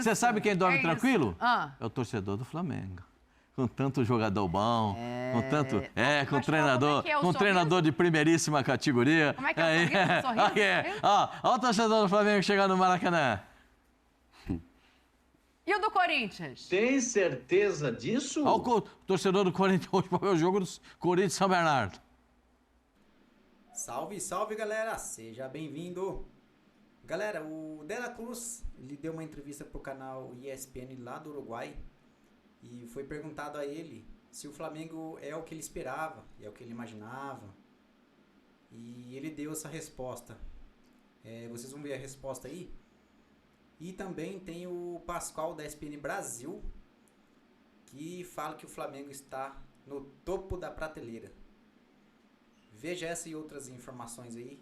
Você sabe quem dorme tranquilo? Ah. É o torcedor do Flamengo. Com tanto jogador bom, com tanto... com treinador, com treinador de primeiríssima categoria. Como é que é o sorriso? Ó o torcedor do Flamengo chegar no Maracanã. E o do Corinthians? Tem certeza disso? Ó o torcedor do Corinthians hoje para ver o jogo do Corinthians e São Bernardo. Salve, salve, galera! Seja bem-vindo! Galera, o De La Cruz, ele deu uma entrevista pro canal ESPN lá do Uruguai e foi perguntado a ele se o Flamengo é o que ele esperava, é o que ele imaginava. E ele deu essa resposta. Vocês vão ver a resposta aí. E também tem o Pascoal da ESPN Brasil, que fala que o Flamengo está no topo da prateleira. Veja essa e outras informações aí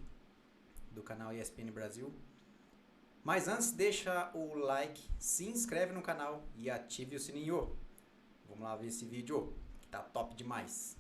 do canal ESPN Brasil. Mas antes, deixa o like, se inscreve no canal e ative o sininho. Vamos lá ver esse vídeo, que tá top demais.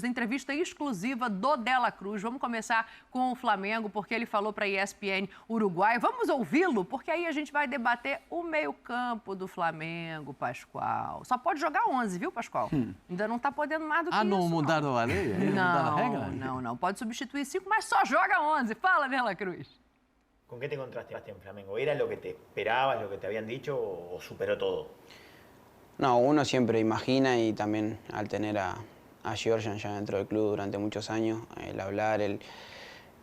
Entrevista exclusiva do De La Cruz. Vamos começar com o Flamengo, porque ele falou para a ESPN Uruguai. Vamos ouvi-lo, porque aí a gente vai debater o meio-campo do Flamengo, Pascoal. Só pode jogar 11, viu, Pascoal? Ainda não está podendo mais do que isso. Não mudaram a lei? Não mudaram a regra? Não. Pode substituir 5, mas só joga 11. Fala, De La Cruz. ¿Con qué te encontraste en Flamengo? ¿Era lo que te esperabas, lo que te habían dicho o superó todo? No, uno siempre imagina y también al tener a Georgian ya dentro del club durante muchos años, el hablar, el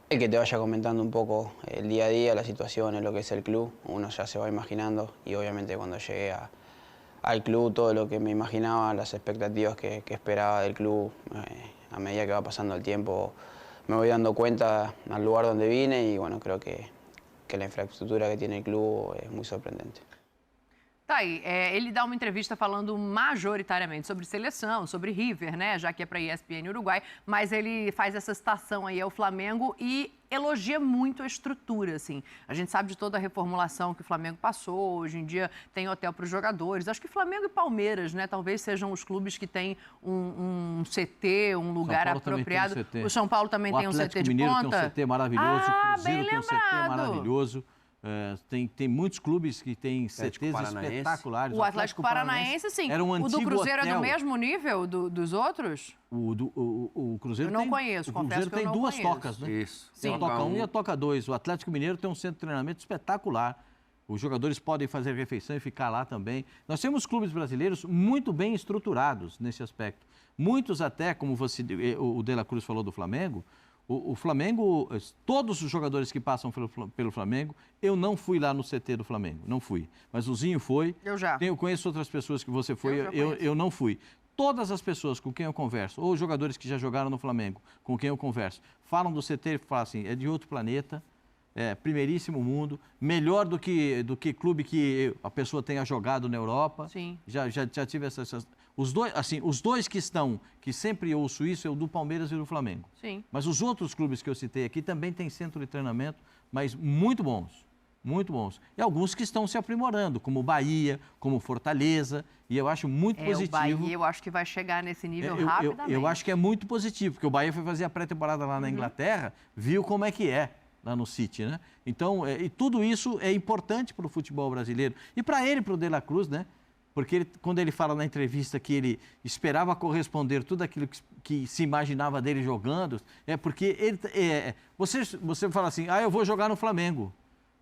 que te vaya comentando un poco el día a día, las situaciones, lo que es el club, uno ya se va imaginando y obviamente cuando llegué al club todo lo que me imaginaba, las expectativas que esperaba del club, a medida que va pasando el tiempo me voy dando cuenta al lugar donde vine y bueno, creo que la infraestructura que tiene el club es muy sorprendente. Tá aí, ele dá uma entrevista falando majoritariamente sobre seleção, sobre River, né, já que é para a ESPN Uruguai, mas ele faz essa citação aí ao Flamengo e elogia muito a estrutura, assim. A gente sabe de toda a reformulação que o Flamengo passou, hoje em dia tem hotel para os jogadores. Acho que Flamengo e Palmeiras, né, talvez sejam os clubes que têm um CT, um lugar apropriado. O São Paulo também tem um CT de ponta. O Atlético Mineiro tem um CT maravilhoso, o Cruzeiro tem um CT lembrado. maravilhoso. Tem muitos clubes que têm CTs espetaculares. O Atlético Paranaense, sim. Era um o do antigo Cruzeiro hotel. é do mesmo nível dos outros? O Cruzeiro eu não conheço, confesso que eu não conheço. O Cruzeiro tem duas tocas, né? Isso. Tem a toca 1 e a toca 2. O Atlético Mineiro tem um centro de treinamento espetacular. Os jogadores podem fazer refeição e ficar lá também. Nós temos clubes brasileiros muito bem estruturados nesse aspecto. Muitos até, como o De La Cruz falou do Flamengo, o Flamengo, todos os jogadores que passam pelo Flamengo, eu não fui lá no CT do Flamengo, não fui. Mas o Zinho foi. Eu já. Eu conheço outras pessoas que você foi, eu não fui. Todas as pessoas com quem eu converso, ou jogadores que já jogaram no Flamengo, com quem eu converso, falam do CT e falam assim, é de outro planeta, primeiríssimo mundo, melhor do que clube que a pessoa tenha jogado na Europa. Sim. Já tive essas... Os dois que sempre ouço isso, é o do Palmeiras e do Flamengo. Sim. Mas os outros clubes que eu citei aqui também têm centro de treinamento, mas muito bons. Muito bons. E alguns que estão se aprimorando, como Bahia, como Fortaleza, e eu acho muito positivo. O Bahia eu acho que vai chegar nesse nível rapidamente. Eu acho que é muito positivo, porque o Bahia foi fazer a pré-temporada lá na Inglaterra, viu como é que é lá no City, né? Então, e tudo isso é importante para o futebol brasileiro. E para ele, para o De La Cruz, né? Porque quando ele fala na entrevista que ele esperava corresponder tudo aquilo que se imaginava dele jogando, porque ele, você fala assim, eu vou jogar no Flamengo.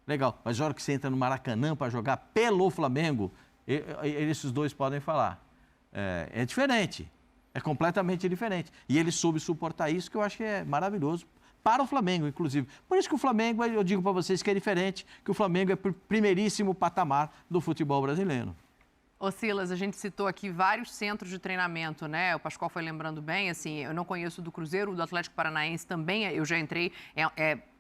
Legal, mas a hora que você entra no Maracanã para jogar pelo Flamengo, esses dois podem falar. É diferente, é completamente diferente. E ele soube suportar isso, que eu acho que é maravilhoso. Para o Flamengo, inclusive. Por isso que o Flamengo, eu digo para vocês que é diferente, que o Flamengo é o primeiríssimo patamar do futebol brasileiro. Ô Silas, a gente citou aqui vários centros de treinamento, né? O Pascoal foi lembrando bem, assim, eu não conheço do Cruzeiro, o do Atlético Paranaense também, eu já entrei,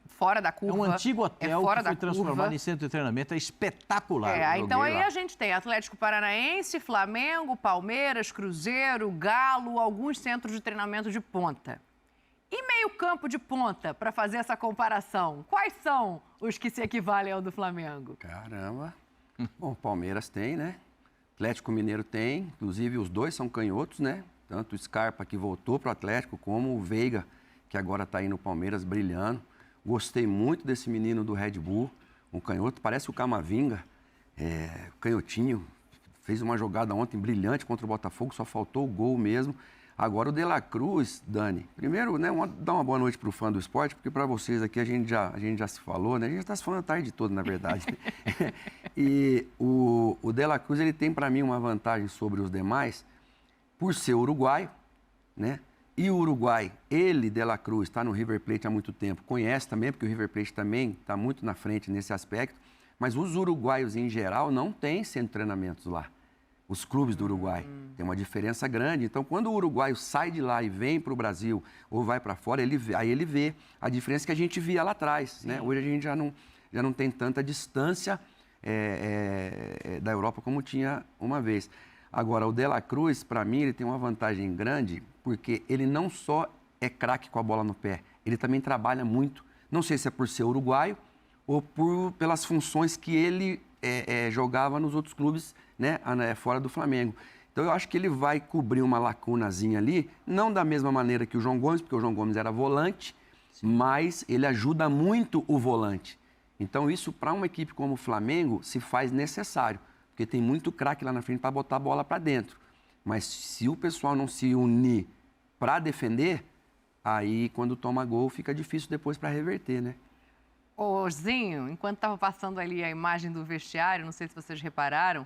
fora da curva. É um antigo hotel fora que foi transformado em centro de treinamento, é espetacular. Então aí a gente tem Atlético Paranaense, Flamengo, Palmeiras, Cruzeiro, Galo, alguns centros de treinamento de ponta. E meio campo de ponta, para fazer essa comparação, quais são os que se equivalem ao do Flamengo? Caramba. Bom, o Palmeiras tem, né? Atlético Mineiro tem, inclusive os dois são canhotos, né? Tanto o Scarpa, que voltou para o Atlético, como o Veiga, que agora está aí no Palmeiras brilhando. Gostei muito desse menino do Red Bull, um canhoto, parece o Camavinga. canhotinho, fez uma jogada ontem brilhante contra o Botafogo, só faltou o gol mesmo. Agora o De La Cruz, Dani, primeiro, né, dar uma boa noite para o fã do esporte, porque para vocês aqui a gente já se falou, né? A gente já está se falando a tarde toda, na verdade. E o De La Cruz, ele tem para mim uma vantagem sobre os demais, por ser uruguaio, né? E o Uruguai, ele, De La Cruz, está no River Plate há muito tempo, conhece também, porque o River Plate também está muito na frente nesse aspecto, mas os uruguaios em geral não têm centro de treinamentos lá. Os clubes do Uruguai. Tem uma diferença grande. Então, quando o uruguaio sai de lá e vem para o Brasil ou vai para fora, aí ele vê a diferença que a gente via lá atrás. Né? Hoje a gente já não tem tanta distância da Europa como tinha uma vez. Agora, o De La Cruz, para mim, ele tem uma vantagem grande, porque ele não só é craque com a bola no pé, ele também trabalha muito. Não sei se é por ser uruguaio ou pelas funções que ele jogava nos outros clubes, né, fora do Flamengo. Então eu acho que ele vai cobrir uma lacunazinha ali, não da mesma maneira que o João Gomes, porque o João Gomes era volante, mas ele ajuda muito o volante. Então isso para uma equipe como o Flamengo se faz necessário, porque tem muito craque lá na frente para botar a bola para dentro. Mas se o pessoal não se unir para defender, aí quando toma gol fica difícil depois para reverter, né? Ô, Zinho, enquanto estava passando ali a imagem do vestiário, não sei se vocês repararam,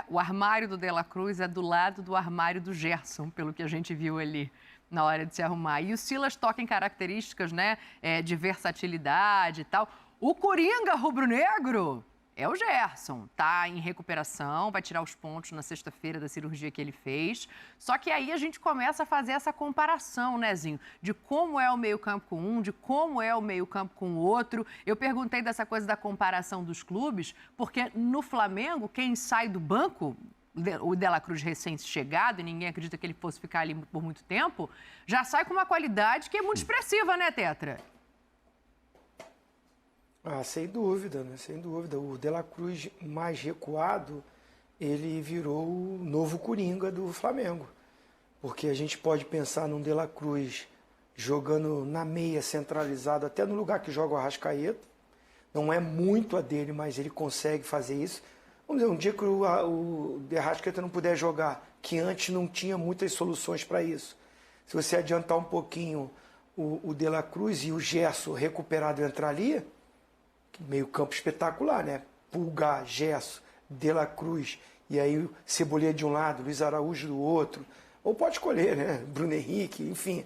o armário do De La Cruz é do lado do armário do Gerson, pelo que a gente viu ali na hora de se arrumar. E o Silas toca em características, né, de versatilidade e tal. O Coringa rubro-negro é o Gerson, tá em recuperação, vai tirar os pontos na sexta-feira da cirurgia que ele fez. Só que aí a gente começa a fazer essa comparação, né, Zinho? De como é o meio-campo com um, de como é o meio-campo com o outro. Eu perguntei dessa coisa da comparação dos clubes, porque no Flamengo, quem sai do banco, o De La Cruz recém-chegado, e ninguém acredita que ele fosse ficar ali por muito tempo, já sai com uma qualidade que é muito expressiva, né, Tetra? Ah, sem dúvida, né? Sem dúvida. O De La Cruz mais recuado, ele virou o novo Coringa do Flamengo. Porque a gente pode pensar num De La Cruz jogando na meia centralizado, até no lugar que joga o Arrascaeta. Não é muito a dele, mas ele consegue fazer isso. Vamos dizer, um dia que o De Arrascaeta não puder jogar, que antes não tinha muitas soluções para isso. Se você adiantar um pouquinho o De La Cruz e o Gerson recuperado entrar ali, meio campo espetacular, né? Pulgar, Gerson, De La Cruz, e aí o Cebolinha de um lado, Luiz Araújo do outro. Ou pode escolher, né? Bruno Henrique, enfim.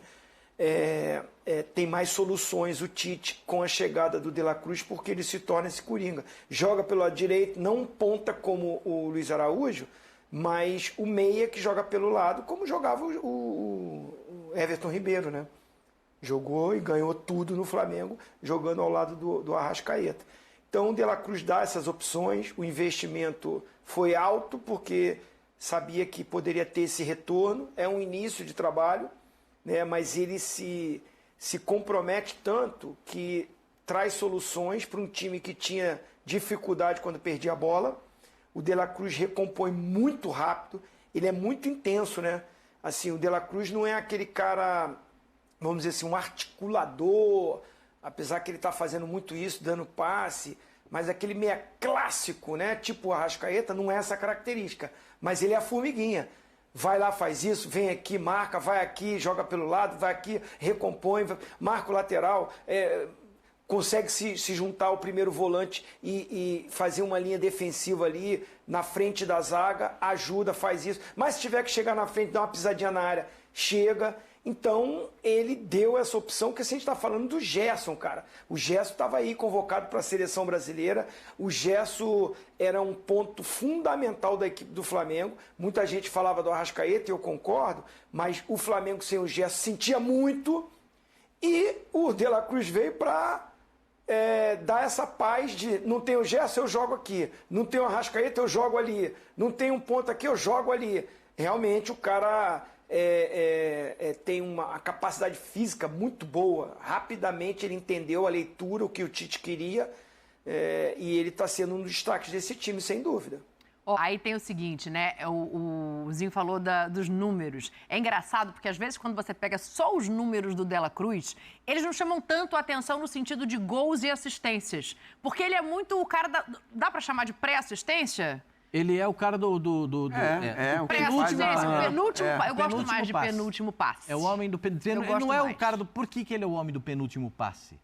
Tem mais soluções o Tite com a chegada do De La Cruz, porque ele se torna esse Coringa. Joga pelo lado direito, não ponta como o Luiz Araújo, mas o meia que joga pelo lado, como jogava o Everton Ribeiro, né? Jogou e ganhou tudo no Flamengo, jogando ao lado do Arrascaeta. Então, o De La Cruz dá essas opções, o investimento foi alto, porque sabia que poderia ter esse retorno, é um início de trabalho, né? Mas ele se compromete tanto que traz soluções para um time que tinha dificuldade quando perdia a bola. O De La Cruz recompõe muito rápido, ele é muito intenso, né? Assim, o De La Cruz não é aquele cara, vamos dizer assim, um articulador, apesar que ele está fazendo muito isso, dando passe, mas aquele meia clássico, né? Tipo o Arrascaeta, não é essa característica, mas ele é a formiguinha. Vai lá, faz isso, vem aqui, marca, vai aqui, joga pelo lado, vai aqui, recompõe, marca o lateral, consegue se juntar ao primeiro volante e fazer uma linha defensiva ali na frente da zaga, ajuda, faz isso. Mas se tiver que chegar na frente, dar uma pisadinha na área, chega. Então, ele deu essa opção, que a gente está falando do Gerson, cara. O Gerson estava aí convocado para a seleção brasileira. O Gerson era um ponto fundamental da equipe do Flamengo. Muita gente falava do Arrascaeta, e eu concordo, mas o Flamengo sem o Gerson sentia muito. E o De La Cruz veio para dar essa paz de não tem o Gerson, eu jogo aqui. Não tem o Arrascaeta, eu jogo ali. Não tem um ponto aqui, eu jogo ali. Realmente o cara tem uma capacidade física muito boa. Rapidamente ele entendeu a leitura, o que o Tite queria, e ele está sendo um dos destaques desse time, sem dúvida. Ó, aí tem o seguinte, né? O Zinho falou dos números. É engraçado porque às vezes quando você pega só os números do Dela Cruz, eles não chamam tanto a atenção no sentido de gols e assistências. Porque ele é muito o cara dá pra chamar de pré-assistência? Ele é o cara do o pré-assistência, penúltimo. Eu gosto penúltimo mais de passe. penúltimo passe. É o homem do penúltimo. Ele não é o cara do. Por que ele é o homem do penúltimo passe?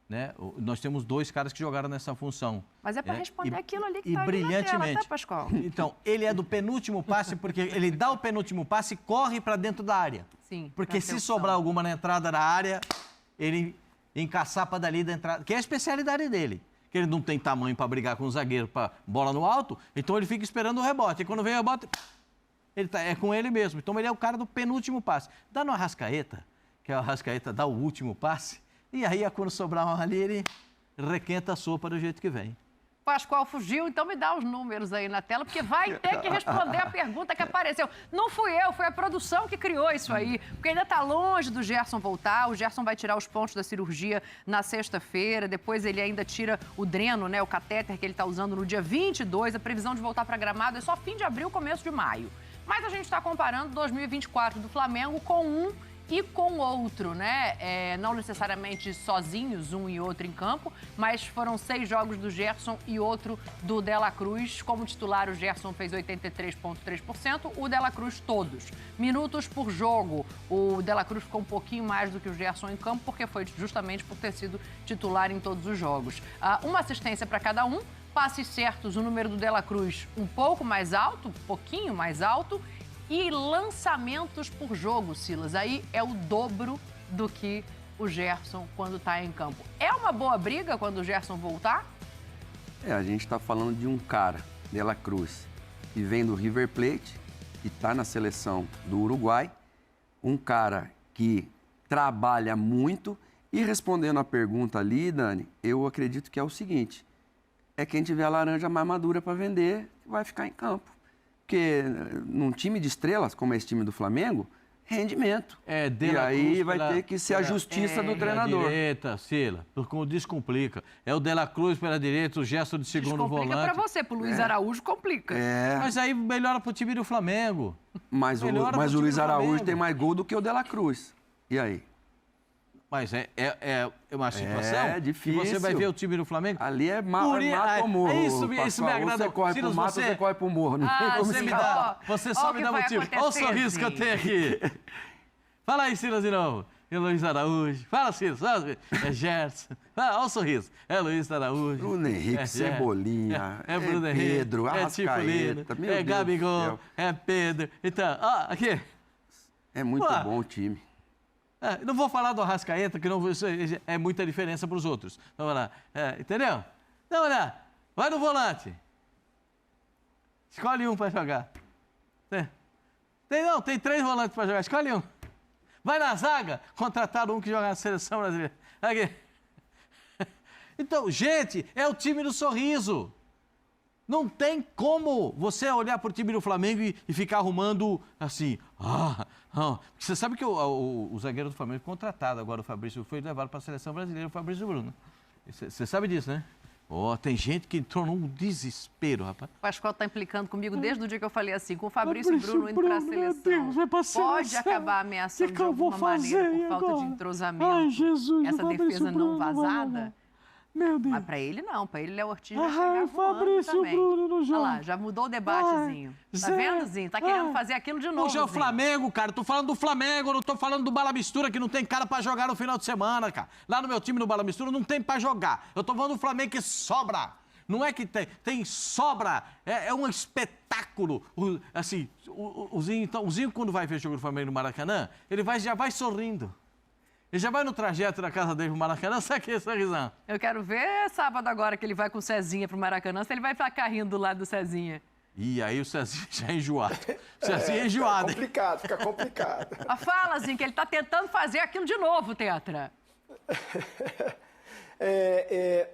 Né? Nós temos 2 caras que jogaram nessa função. Mas é para responder aquilo ali que e tá brilhantemente. ali na tela, tá, Pascoal? Então, ele é do penúltimo passe porque ele dá o penúltimo passe e corre para dentro da área. Sim. Porque se sobrar alguma na entrada da área, ele encaçapa dali da entrada, que é a especialidade dele. Que ele não tem tamanho para brigar com o zagueiro para bola no alto, então ele fica esperando o rebote. E quando vem o rebote, é com ele mesmo. Então ele é o cara do penúltimo passe. Dá no Arrascaeta, que é o Arrascaeta dá o último passe, e aí quando sobrar uma ali, ele requenta a sopa do jeito que vem. Pascoal fugiu, então me dá os números aí na tela, porque vai ter que responder a pergunta que apareceu. Não fui eu, foi a produção que criou isso aí, porque ainda está longe do Gerson voltar. O Gerson vai tirar os pontos da cirurgia na sexta-feira, depois ele ainda tira o dreno, né, o catéter que ele está usando no dia 22. A previsão de voltar para Gramado é só fim de abril, começo de maio. Mas a gente está comparando 2024 do Flamengo com um e com outro, né? Não necessariamente sozinhos, um e outro em campo, mas foram 6 jogos do Gerson e outro do Dela Cruz. Como titular, o Gerson fez 83,3%, o Dela Cruz todos. Minutos por jogo, o Dela Cruz ficou um pouquinho mais do que o Gerson em campo, porque foi justamente por ter sido titular em todos os jogos. Uma assistência para cada um, passes certos, o número do Dela Cruz um pouco mais alto, um pouquinho mais alto, e lançamentos por jogo, Silas. Aí é o dobro do que o Gerson quando está em campo. É uma boa briga quando o Gerson voltar? A gente está falando de um cara, Dela Cruz, que vem do River Plate, que está na seleção do Uruguai, um cara que trabalha muito. E respondendo a pergunta ali, Dani, eu acredito que é o seguinte, é quem tiver a laranja mais madura para vender, vai ficar em campo. Porque num time de estrelas, como é esse time do Flamengo, rendimento. E aí vai ter que ser a justiça do treinador. Direita, Sila, como descomplica. É o Dela Cruz pela direita, o Gerson de segundo volante. Complica pra você, pro Luiz Araújo complica. Mas aí melhora pro time do Flamengo. Mas o Luiz Araújo tem mais gol do que o Dela Cruz. E aí? Mas é uma situação. É difícil. Você vai ver o time do Flamengo. Ali é mato ou morro. Isso me agrada. Você corre pro mato, você corre pro morro. Não tem como você só me dá motivo. Olha o sorriso que eu tenho aqui. Fala aí, Silas, de novo. É Luiz Araújo. Fala, Silas. É Gerson. Olha o sorriso. É Luiz Araújo. Bruno Henrique, Cebolinha. É Bruno Henrique. Pedro, Arrascaeta. É Gabigol. É Pedro. Então, aqui. É muito bom o time. Não vou falar do Arrascaeta, que não é muita diferença para os outros. Então, vai lá. Entendeu? Então, olha, vai no volante. Escolhe um para jogar. Tem 3 volantes para jogar. Escolhe um. Vai na zaga, contrataram um que joga na seleção brasileira. Aqui. Então, gente, é o time do sorriso. Não tem como você olhar para o time do Flamengo e ficar arrumando assim. Você sabe que o zagueiro do Flamengo foi contratado agora, o Fabrício, foi levado para a seleção brasileira, o Fabrício Bruno. Você sabe disso, né? Tem gente que entrou num desespero, rapaz. O Pascoal está implicando comigo desde o dia que eu falei assim, com o Fabrício Bruno indo para a seleção. Pode acabar ameaçando de alguma maneira por falta de entrosamento. Essa defesa não vazada. Meu Deus. Mas pra ele não, pra ele Léo Ortiz vai chegar voando também. Bruno no jogo. Olha lá, já mudou o debatezinho. Tá vendo, Zinho? Tá querendo fazer aquilo de novo, Hoje é o Flamengo, cara. Tô falando do Flamengo, não tô falando do Bala Mistura, que não tem cara pra jogar no final de semana, cara. Lá no meu time, no Bala Mistura, não tem pra jogar. Eu tô falando do Flamengo que sobra. Não é que tem sobra. É um espetáculo. Assim, o Zinho, quando vai ver o jogo do Flamengo no Maracanã, ele já vai sorrindo. Ele já vai no trajeto da casa dele pro Maracanã, sabe que essa risão? Eu quero ver sábado agora que ele vai com o Cezinha pro Maracanã, se ele vai ficar rindo do lado do Cezinha. E aí o Cezinha já é enjoado. O Cezinha é enjoado. Fica complicado. Fala, Zinho, que ele tá tentando fazer aquilo de novo, Tetra.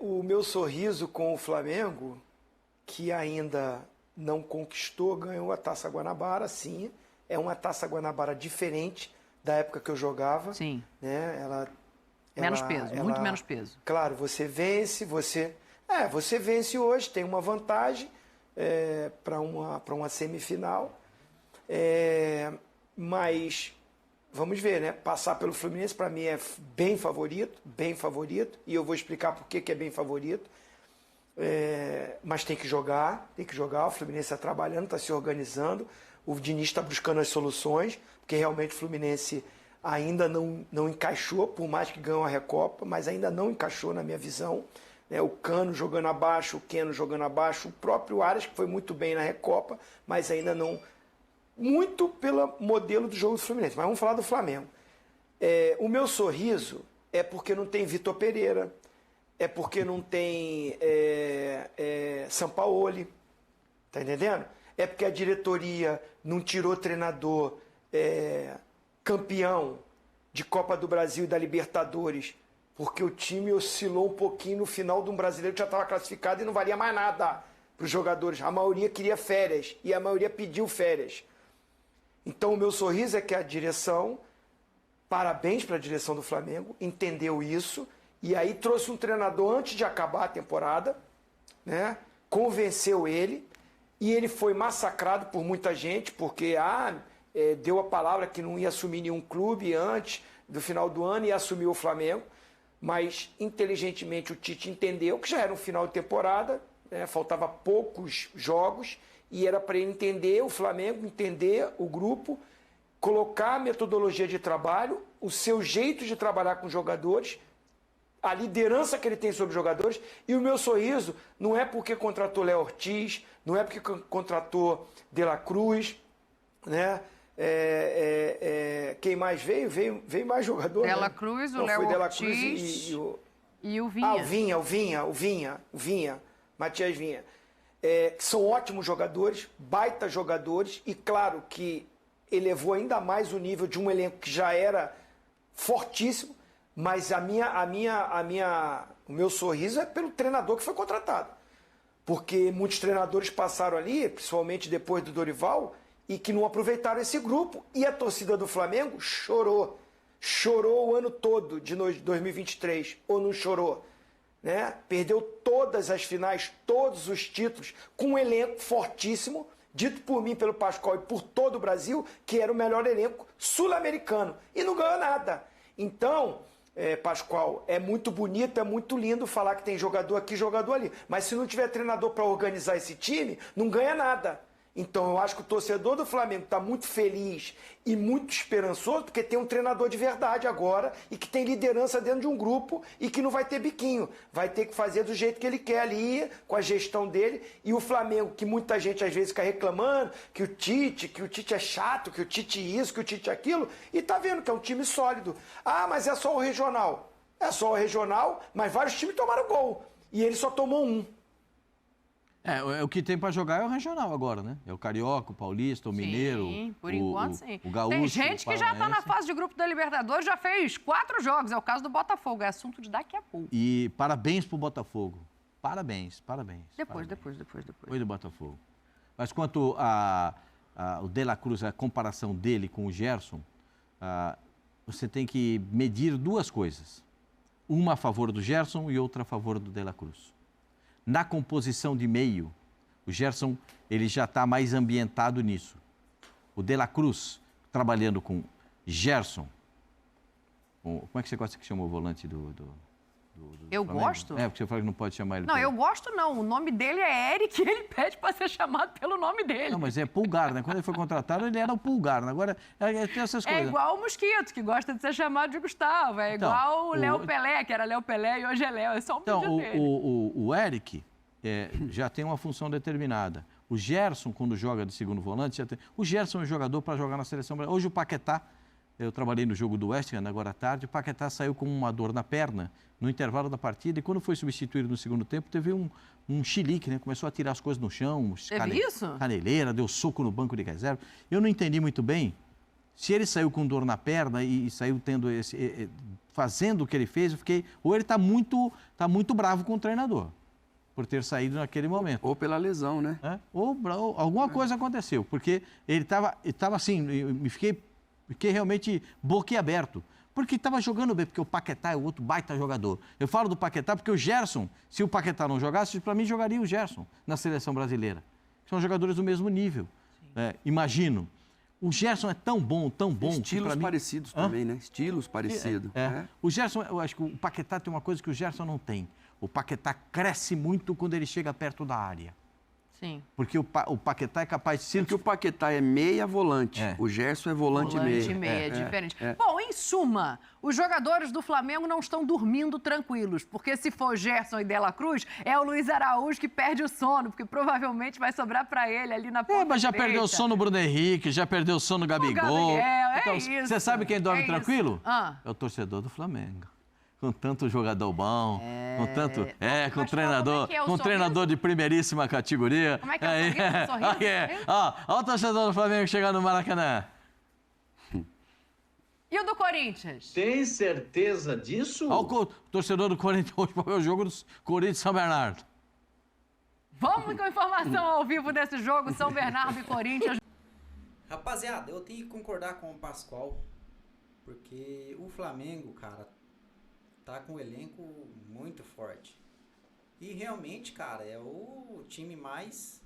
O meu sorriso com o Flamengo, que ainda não conquistou, ganhou a Taça Guanabara, sim. É uma Taça Guanabara diferente da época que eu jogava. Sim. Né? Menos peso, muito menos peso. Claro, você vence hoje, tem uma vantagem, para uma semifinal. Mas vamos ver, né? Passar pelo Fluminense para mim é bem favorito, e eu vou explicar por que é bem favorito. Mas tem que jogar, o Fluminense está trabalhando, está se organizando, o Diniz está buscando as soluções, porque realmente o Fluminense ainda não encaixou, por mais que ganhou a Recopa, mas ainda não encaixou na minha visão. O Cano jogando abaixo, o Keno jogando abaixo, o próprio Arias, que foi muito bem na Recopa, mas ainda não... Muito pelo modelo do jogo do Fluminense. Mas vamos falar do Flamengo. O meu sorriso é porque não tem Vitor Pereira, é porque não tem Sampaoli, tá entendendo? É porque a diretoria não tirou treinador campeão de Copa do Brasil e da Libertadores, porque o time oscilou um pouquinho no final de um brasileiro que já estava classificado e não valia mais nada para os jogadores. A maioria queria férias e a maioria pediu férias. Então o meu sorriso é que a direção, parabéns para a direção do Flamengo, entendeu isso e aí trouxe um treinador antes de acabar a temporada, né? Convenceu ele e ele foi massacrado por muita gente porque deu a palavra que não ia assumir nenhum clube antes do final do ano e assumiu o Flamengo, mas inteligentemente o Tite entendeu que já era um final de temporada, né? Faltava poucos jogos e era para ele entender o Flamengo, entender o grupo, colocar a metodologia de trabalho, o seu jeito de trabalhar com os jogadores, a liderança que ele tem sobre os jogadores. E o meu sorriso não é porque contratou Léo Ortiz, não é porque contratou De La Cruz, né? Quem mais veio? Veio mais jogador. De La né? Cruz, o Não, Léo foi De La Ortiz Cruz e o Vinha. O Vinha, Matias Vinha. Que são ótimos jogadores, baita jogadores, e claro que elevou ainda mais o nível de um elenco que já era fortíssimo, mas o meu sorriso é pelo treinador que foi contratado. Porque muitos treinadores passaram ali, principalmente depois do Dorival, e que não aproveitaram esse grupo. E a torcida do Flamengo chorou. Chorou o ano todo de 2023, ou não chorou? Né? Perdeu todas as finais, todos os títulos, com um elenco fortíssimo, dito por mim, pelo Pascoal e por todo o Brasil, que era o melhor elenco sul-americano. E não ganhou nada. Então, Pascoal, é muito bonito, é muito lindo falar que tem jogador aqui, jogador ali. Mas se não tiver treinador para organizar esse time, não ganha nada. Então eu acho que o torcedor do Flamengo está muito feliz e muito esperançoso porque tem um treinador de verdade agora e que tem liderança dentro de um grupo e que não vai ter biquinho. Vai ter que fazer do jeito que ele quer ali, com a gestão dele. E o Flamengo, que muita gente às vezes fica reclamando que o Tite é chato, que o Tite isso, que o Tite aquilo, e tá vendo que é um time sólido. Mas é só o regional. É só o regional, mas vários times tomaram gol. E ele só tomou um. O que tem para jogar é o regional agora, né? É o Carioca, o Paulista, o Mineiro. Sim, por enquanto sim. O Gaúcho, tem gente que já está na fase de grupo da Libertadores, já fez 4 jogos. É o caso do Botafogo, é assunto de daqui a pouco. E parabéns pro Botafogo. Parabéns. Depois. Foi do Botafogo. Mas quanto o De La Cruz, a comparação dele com o Gerson, você tem que medir duas coisas. Uma a favor do Gerson e outra a favor do De La Cruz. Na composição de meio, o Gerson ele já está mais ambientado nisso. O De La Cruz, trabalhando com Gerson, como é que você gosta que chama o volante do eu Flamengo? gosto? Porque você fala que não pode chamar ele. Não, eu gosto não. O nome dele é Eric e ele pede para ser chamado pelo nome dele. Não, mas é Pulgar, né? Quando ele foi contratado, ele era o Pulgar. Agora, tem essas coisas. É igual o Mosquito, que gosta de ser chamado de Gustavo. É igual o Léo Pelé, que era Léo Pelé e hoje é Léo. É só um pedido dele. O Eric já tem uma função determinada. O Gerson, quando joga de segundo volante, o Gerson é um jogador para jogar na seleção brasileira. Hoje o Paquetá, eu trabalhei no jogo do West Ham agora à tarde, o Paquetá saiu com uma dor na perna no intervalo da partida e quando foi substituído no segundo tempo, teve um chilique, né? Começou a tirar as coisas no chão, caneleira, deu soco no banco de reserva. Eu não entendi muito bem se ele saiu com dor na perna e saiu tendo fazendo o que ele fez, ou ele está muito bravo com o treinador por ter saído naquele momento. Ou pela lesão, né? Ou alguma coisa aconteceu, porque ele estava assim, fiquei realmente boquiaberto, porque estava jogando bem, porque o Paquetá é o outro baita jogador. Eu falo do Paquetá porque o Gerson, se o Paquetá não jogasse, para mim jogaria o Gerson na seleção brasileira. são jogadores do mesmo nível. Imagino. O Gerson é tão bom, Estilos que parecidos também, né? Estilos parecidos. O Gerson, eu acho que o Paquetá tem uma coisa que o Gerson não tem. O Paquetá cresce muito quando ele chega perto da área. Sim. Porque o Paquetá é capaz de ser... Porque o Paquetá é meia volante, o Gerson é volante meia. Volante meia, é diferente. Bom, em suma, os jogadores do Flamengo não estão dormindo tranquilos, porque se for Gerson e De La Cruz, é o Luiz Araújo que perde o sono, porque provavelmente vai sobrar para ele ali na ponta mas já direita. perdeu o sono o Bruno Henrique, já perdeu o sono o Gabigol. Gabriel, então, isso. Você sabe quem dorme tranquilo? É o torcedor do Flamengo. Com tanto jogador bom, com treinador, é o com treinador de primeiríssima categoria. Como é que é o sorriso? Olha o torcedor do Flamengo chegar no Maracanã. E o do Corinthians? Tem certeza disso? Olha o torcedor do Corinthians hoje para ver o jogo do Corinthians e São Bernardo. Vamos com informação ao vivo desse jogo, São Bernardo e Corinthians. Rapaziada, eu tenho que concordar com o Pascoal, porque o Flamengo, cara, tá com um elenco muito forte. E realmente, cara, é o time mais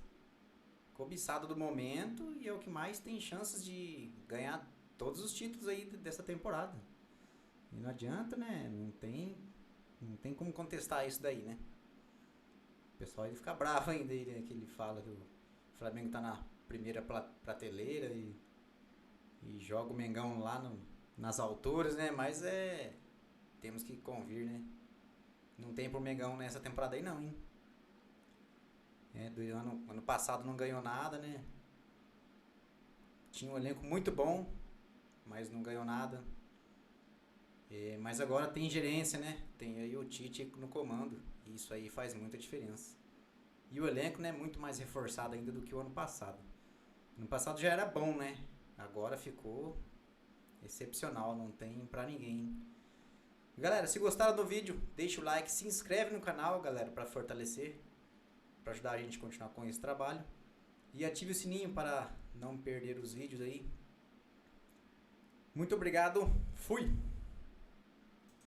cobiçado do momento e é o que mais tem chances de ganhar todos os títulos aí dessa temporada. E não adianta, né? Não tem como contestar isso daí, né? O pessoal ele fica bravo ainda, né? Que ele fala que o Flamengo tá na primeira prateleira e joga o Mengão lá nas alturas, né? Mas temos que convir, né? Não tem pro Mengão nessa temporada aí não, hein? Do ano passado não ganhou nada, né? Tinha um elenco muito bom, mas não ganhou nada. Mas agora tem gerência, né? Tem aí o Tite no comando. E isso aí faz muita diferença. E o elenco, né, muito mais reforçado ainda do que o ano passado. Ano passado já era bom, né? Agora ficou excepcional, não tem pra ninguém. Galera, se gostaram do vídeo, deixa o like, se inscreve no canal, galera, para fortalecer, para ajudar a gente a continuar com esse trabalho. E ative o sininho para não perder os vídeos aí. Muito obrigado, fui!